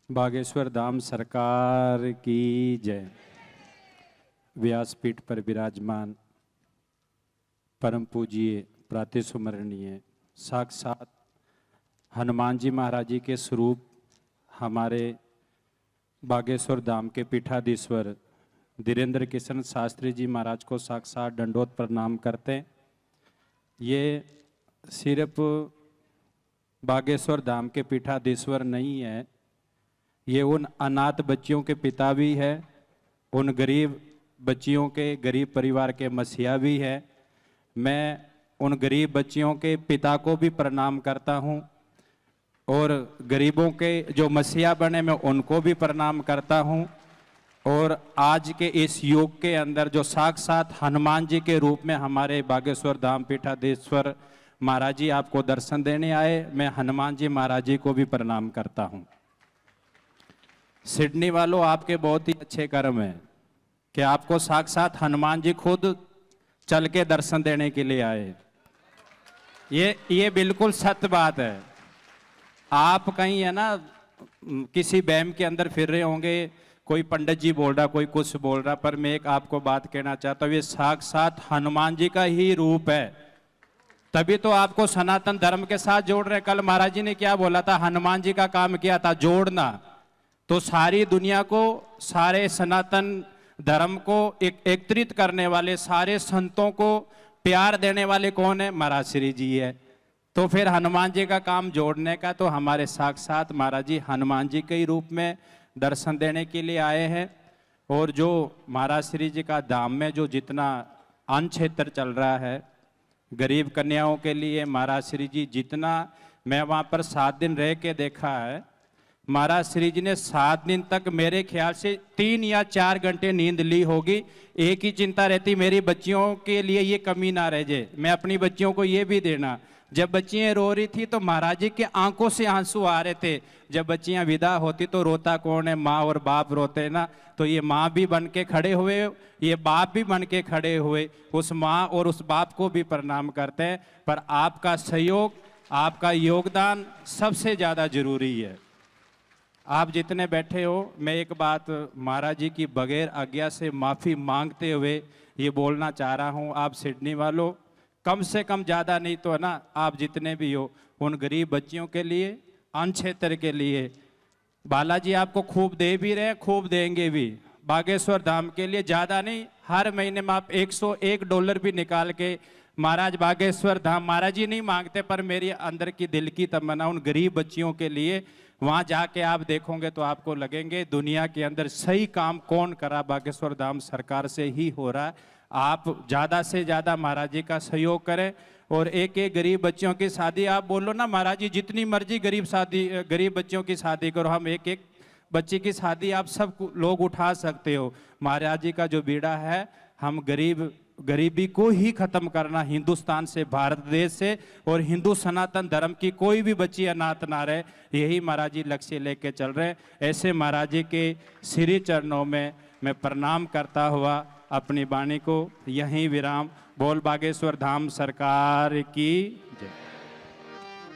बागेश्वर धाम सरकार की जय। व्यासपीठ पर विराजमान परम पूज्य प्रातःस्मरणीय साक्षात हनुमान जी महाराज जी के स्वरूप हमारे बागेश्वर धाम के पीठाधीश्वर धीरेन्द्र किशन शास्त्री जी महाराज को साक्षात दंडोत प्रणाम करते हैं। ये सिर्फ बागेश्वर धाम के पीठाधीश्वर नहीं है, ये उन अनाथ बच्चियों के पिता भी है, उन गरीब बच्चियों के गरीब परिवार के मसीहा भी है। मैं उन गरीब बच्चियों के पिता को भी प्रणाम करता हूँ और गरीबों के जो मसीहा बने मैं उनको भी प्रणाम करता हूँ। और आज के इस युग के अंदर जो साक्षात हनुमान जी के रूप में हमारे बागेश्वर धाम पीठाधीश्वर महाराज जी आपको दर्शन देने आए, मैं हनुमान जी महाराज जी को भी प्रणाम करता हूँ। सिडनी वालों, आपके बहुत ही अच्छे कर्म हैं कि आपको साक्षात हनुमान जी खुद चल के दर्शन देने के लिए आए। ये बिल्कुल सत्य बात है। आप कहीं है ना किसी बैम के अंदर फिर रहे होंगे, कोई पंडित जी बोल रहा, कोई कुछ बोल रहा, पर मैं एक आपको बात कहना चाहता हूँ, ये साक्षात हनुमान जी का ही रूप है। तभी तो आपको सनातन धर्म के साथ जोड़ रहे। कल महाराज जी ने क्या बोला था, हनुमान जी का काम किया था जोड़ना। तो सारी दुनिया को, सारे सनातन धर्म को एकत्रित करने वाले, सारे संतों को प्यार देने वाले कौन है? महाराज श्री जी है। तो फिर हनुमान जी का काम जोड़ने का, तो हमारे साक्षात महाराज जी हनुमान जी के ही रूप में दर्शन देने के लिए आए हैं। और जो महाराज श्री जी का धाम में जो जितना अन्न क्षेत्र चल रहा है गरीब कन्याओं के लिए, महाराज श्री जी जितना, मैं वहाँ पर 7 दिन रह के देखा है, महाराज श्री जी ने 7 दिन तक मेरे ख्याल से 3 या 4 घंटे नींद ली होगी। एक ही चिंता रहती, मेरी बच्चियों के लिए ये कमी ना रह जाए, मैं अपनी बच्चियों को ये भी देना। जब बच्चियां रो रही थी तो महाराज जी के आंखों से आंसू आ रहे थे। जब बच्चियां विदा होती तो रोता कौन है? माँ और बाप रोते ना। तो ये माँ भी बन के खड़े हुए, ये बाप भी बन के खड़े हुए, उस माँ और उस बाप को भी प्रणाम करते हैं। पर आपका सहयोग, आपका योगदान सबसे ज़्यादा जरूरी है। आप जितने बैठे हो, मैं एक बात महाराज जी की बगैर आज्ञा से माफ़ी मांगते हुए ये बोलना चाह रहा हूँ। आप सिडनी वालों, कम से कम, ज़्यादा नहीं तो ना, आप जितने भी हो उन गरीब बच्चियों के लिए, अन्न क्षेत्र के लिए, बालाजी आपको खूब दे भी रहे, खूब देंगे भी। बागेश्वर धाम के लिए ज़्यादा नहीं, हर महीने में आप $101 भी निकाल के महाराज बागेश्वर धाम, महाराज जी नहीं मांगते, पर मेरी अंदर की दिल की तमन्ना उन गरीब बच्चियों के लिए, वहाँ जाके आप देखोगे तो आपको लगेंगे दुनिया के अंदर सही काम कौन करा, बागेश्वर धाम सरकार से ही हो रहा है। आप ज़्यादा से ज़्यादा महाराज जी का सहयोग करें और एक एक गरीब बच्चियों की शादी, आप बोलो ना महाराज जी जितनी मर्जी गरीब बच्चियों की शादी करो, हम एक एक बच्ची की शादी आप सब लोग उठा सकते हो। महाराज जी का जो बीड़ा है, हम गरीबी को ही खत्म करना, हिंदुस्तान से, भारत देश से, और हिंदू सनातन धर्म की कोई भी बच्ची अनाथ ना रहे, यही महाराज जी लक्ष्य लेके चल रहे हैं। ऐसे महाराज जी के श्री चरणों में मैं प्रणाम करता हुआ अपनी वाणी को यहीं विराम। बोल बागेश्वर धाम सरकार की जय।